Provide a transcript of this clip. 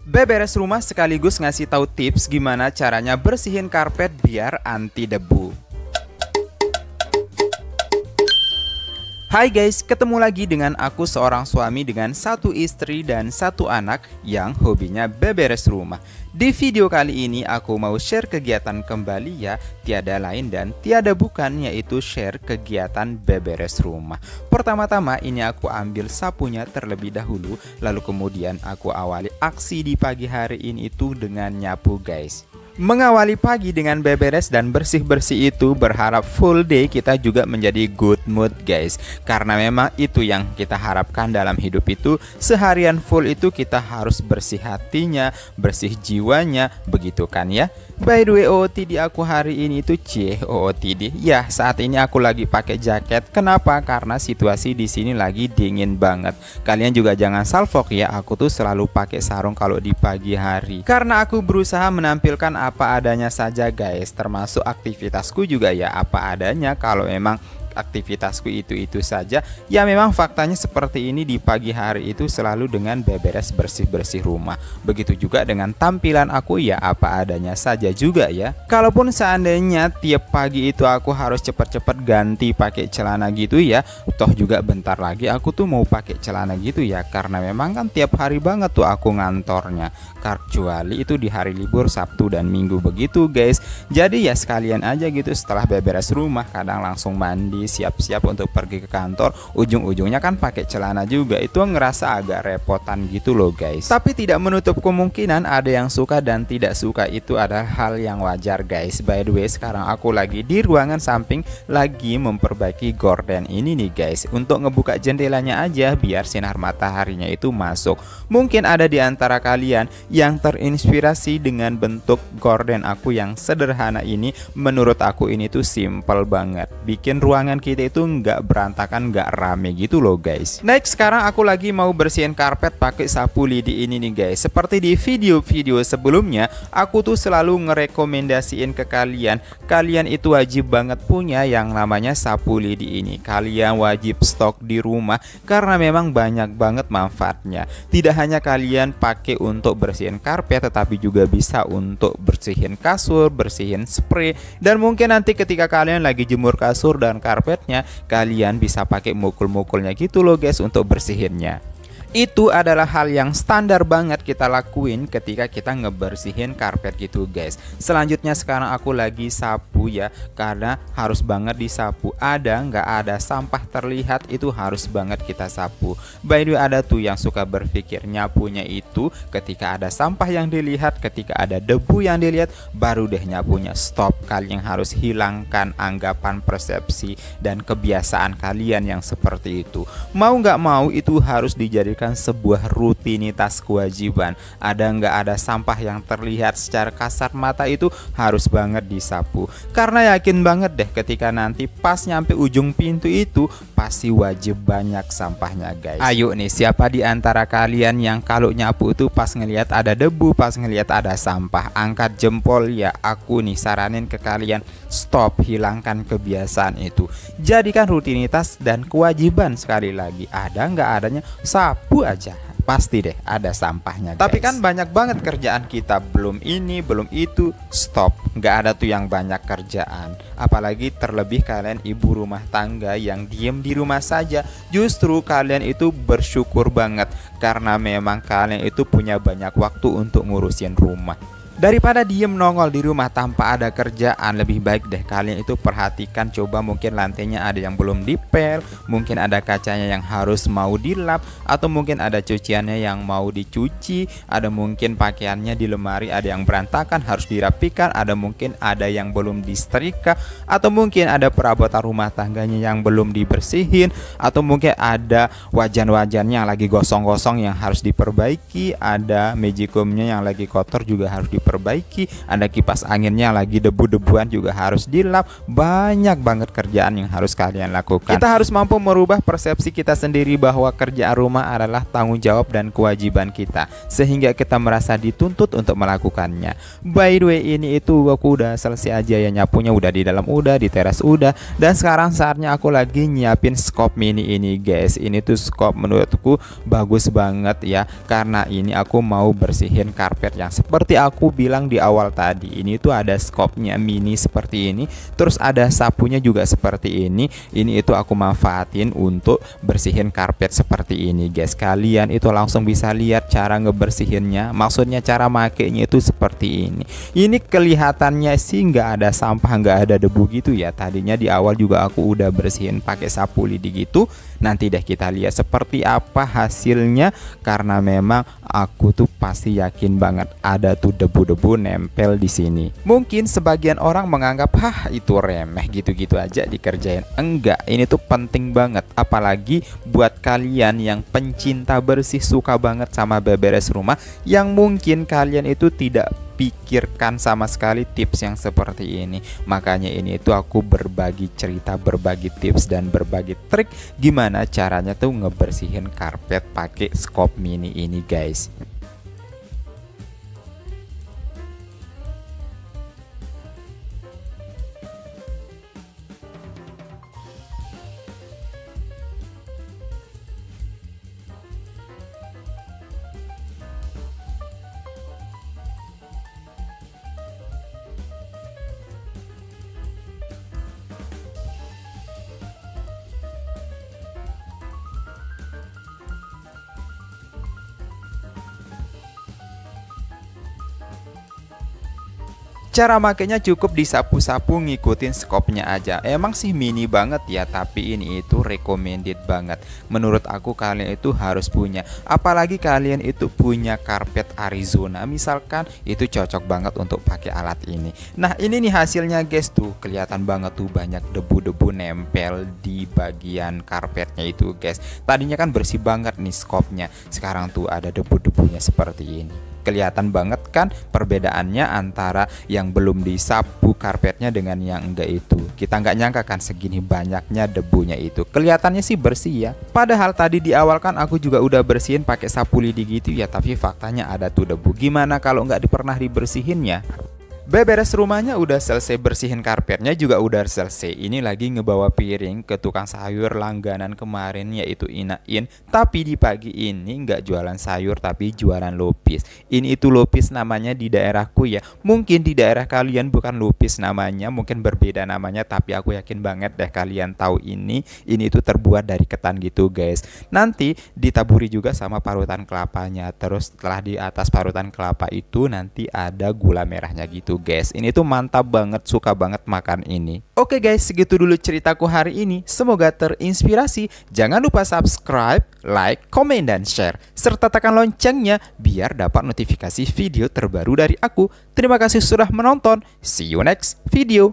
Beberes rumah sekaligus ngasih tahu tips gimana caranya bersihin karpet biar anti debu. Hai guys, ketemu lagi dengan aku, seorang suami dengan satu istri dan satu anak yang hobinya beberes rumah. Di video kali ini aku mau share kegiatan kembali ya, tiada lain dan tiada bukan, yaitu share kegiatan beberes rumah. Pertama-tama ini aku ambil sapunya terlebih dahulu, lalu kemudian aku awali aksi di pagi hari ini itu dengan nyapu guys. Mengawali pagi dengan beberes dan bersih-bersih itu berharap full day kita juga menjadi good mood guys. Karena memang itu yang kita harapkan dalam hidup itu, seharian full itu kita harus bersih hatinya, bersih jiwanya, begitu kan ya. By the way, OOTD aku hari ini itu OOTD. Ya, saat ini aku lagi pakai jaket. Kenapa? Karena situasi di sini lagi dingin banget. Kalian juga jangan salfok ya, aku tuh selalu pakai sarung kalau di pagi hari. Karena aku berusaha menampilkan apa adanya saja guys, termasuk aktivitasku juga ya apa adanya. Kalau memang aktivitasku itu saja ya, memang faktanya seperti ini. Di pagi hari itu selalu dengan beberes bersih-bersih rumah. Begitu juga dengan tampilan aku ya apa adanya saja juga ya. Kalaupun seandainya tiap pagi itu aku harus cepat-cepat ganti pakai celana gitu ya, toh juga bentar lagi aku tuh mau pakai celana gitu ya, karena memang kan tiap hari banget tuh aku ngantornya, kecuali itu di hari libur Sabtu dan Minggu begitu guys. Jadi ya sekalian aja gitu, setelah beberes rumah kadang langsung mandi, siap-siap untuk pergi ke kantor, ujung-ujungnya kan pakai celana juga. Itu ngerasa agak repotan gitu loh guys. Tapi tidak menutup kemungkinan ada yang suka dan tidak suka, itu adalah hal yang wajar guys. By the way, sekarang aku lagi di ruangan samping lagi memperbaiki gorden ini nih guys, untuk ngebuka jendelanya aja biar sinar mataharinya itu masuk. Mungkin ada di antara kalian yang terinspirasi dengan bentuk gorden aku yang sederhana ini. Menurut aku ini tuh simple banget, bikin ruangan kita itu nggak berantakan, nggak rame gitu loh guys. Next, sekarang aku lagi mau bersihin karpet pakai sapu lidi ini nih guys. Seperti di video-video sebelumnya, aku tuh selalu ngerekomendasiin ke kalian, kalian itu wajib banget punya yang namanya sapu lidi ini. Kalian wajib stok di rumah karena memang banyak banget manfaatnya. Tidak hanya kalian pakai untuk bersihin karpet, tetapi juga bisa untuk bersihin kasur, bersihin spray, dan mungkin nanti ketika kalian lagi jemur kasur dan karpetnya, kalian bisa pakai mukul-mukulnya gitu loh guys untuk bersihinnya. Itu adalah hal yang standar banget kita lakuin ketika kita ngebersihin karpet gitu guys. Selanjutnya sekarang aku lagi sapu ya, karena harus banget disapu. Ada nggak ada sampah terlihat itu harus banget kita sapu. By the way, ada tuh yang suka berpikir nyapunya itu ketika ada sampah yang dilihat, ketika ada debu yang dilihat, baru deh nyapunya. Stop, kalian harus hilangkan anggapan, persepsi, dan kebiasaan kalian yang seperti itu. Mau nggak mau itu harus dijadikan sebuah rutinitas kewajiban. Ada nggak ada sampah yang terlihat secara kasat mata itu harus banget disapu. Karena yakin banget deh ketika nanti pas nyampe ujung pintu itu pasti wajib banyak sampahnya guys. Ayo nih, siapa di antara kalian yang kalau nyapu itu pas ngelihat ada debu, pas ngelihat ada sampah, angkat jempol ya. Aku nih saranin ke kalian, stop, hilangkan kebiasaan itu. Jadikan rutinitas dan kewajiban. Sekali lagi, ada nggak adanya sapu aja, pasti deh ada sampahnya guys. Tapi kan banyak banget kerjaan kita, belum ini belum itu. Stop, nggak ada tuh yang banyak kerjaan. Apalagi terlebih kalian ibu rumah tangga yang diem di rumah saja. Justru kalian itu bersyukur banget, karena memang kalian itu punya banyak waktu untuk ngurusin rumah. Daripada diem nongol di rumah tanpa ada kerjaan, lebih baik deh kalian itu perhatikan, coba mungkin lantainya ada yang belum dipel, mungkin ada kacanya yang harus mau dilap, atau mungkin ada cuciannya yang mau dicuci, ada mungkin pakaiannya di lemari ada yang berantakan harus dirapikan, ada mungkin ada yang belum disetrika, atau mungkin ada perabotan rumah tangganya yang belum dibersihin, atau mungkin ada wajan-wajannya yang lagi gosong-gosong yang harus diperbaiki, ada magicomnya yang lagi kotor juga harus diperbaiki. diperbaiki, ada kipas anginnya lagi debu-debuan juga harus dilap. Banyak banget kerjaan yang harus kalian lakukan. Kita harus mampu merubah persepsi kita sendiri bahwa kerjaan rumah adalah tanggung jawab dan kewajiban kita, sehingga kita merasa dituntut untuk melakukannya. By the way, ini itu aku udah selesai aja ya, nyapunya udah di dalam udah, di teras udah, dan sekarang saatnya aku lagi nyiapin skop mini ini guys. Ini tuh skop menurutku bagus banget ya, karena ini aku mau bersihin karpet yang seperti aku bilang di awal tadi. Ini tuh ada skopnya mini seperti ini, terus ada sapunya juga seperti ini. Ini itu aku manfaatin untuk bersihin karpet seperti ini guys. Kalian itu langsung bisa lihat cara ngebersihinnya, maksudnya cara makainya itu seperti ini. Ini kelihatannya sih nggak ada sampah, nggak ada debu gitu ya. Tadinya di awal juga aku udah bersihin pakai sapu lidi gitu. Nanti deh kita lihat seperti apa hasilnya, karena memang aku tuh pasti yakin banget ada tuh debu-debu nempel di sini. Mungkin sebagian orang menganggap itu remeh, gitu-gitu aja dikerjain. Enggak, ini tuh penting banget, apalagi buat kalian yang pencinta bersih, suka banget sama beberes rumah, yang mungkin kalian itu tidak pikirkan sama sekali tips yang seperti ini. Makanya ini itu aku berbagi cerita, berbagi tips dan berbagi trik gimana caranya tuh ngebersihin karpet pakai skop mini ini guys. Cara makainya cukup disapu-sapu, ngikutin skopnya aja. Emang sih mini banget ya, tapi ini itu recommended banget. Menurut aku kalian itu harus punya. Apalagi kalian itu punya karpet Arizona misalkan, itu cocok banget untuk pakai alat ini. Nah ini nih hasilnya guys, tuh kelihatan banget tuh banyak debu-debu nempel di bagian karpetnya itu guys. Tadinya kan bersih banget nih skopnya, sekarang tuh ada debu-debunya seperti ini. Kelihatan banget kan perbedaannya antara yang belum disapu karpetnya dengan yang enggak itu. Kita nggak nyangka kan segini banyaknya debunya itu. Kelihatannya sih bersih ya. Padahal tadi di awal kan aku juga udah bersihin pakai sapu lidi gitu ya, tapi faktanya ada tuh debu. Gimana kalau nggak pernah dibersihinnya? Beberes rumahnya udah selesai, bersihin karpetnya juga udah selesai. Ini lagi ngebawa piring ke tukang sayur langganan kemarin, yaitu Inain. Tapi di pagi ini nggak jualan sayur tapi jualan lupis. Ini itu lupis namanya di daerahku ya. Mungkin di daerah kalian bukan lupis namanya, mungkin berbeda namanya, tapi aku yakin banget deh kalian tahu ini. Ini itu terbuat dari ketan gitu guys. Nanti ditaburi juga sama parutan kelapanya. Terus setelah di atas parutan kelapa itu nanti ada gula merahnya gitu guys. Ini tuh mantap banget, suka banget makan ini. Oke guys, segitu dulu ceritaku hari ini. Semoga terinspirasi. Jangan lupa subscribe, like, komen, dan share, serta tekan loncengnya biar dapat notifikasi video terbaru dari aku. Terima kasih sudah menonton. See you next video.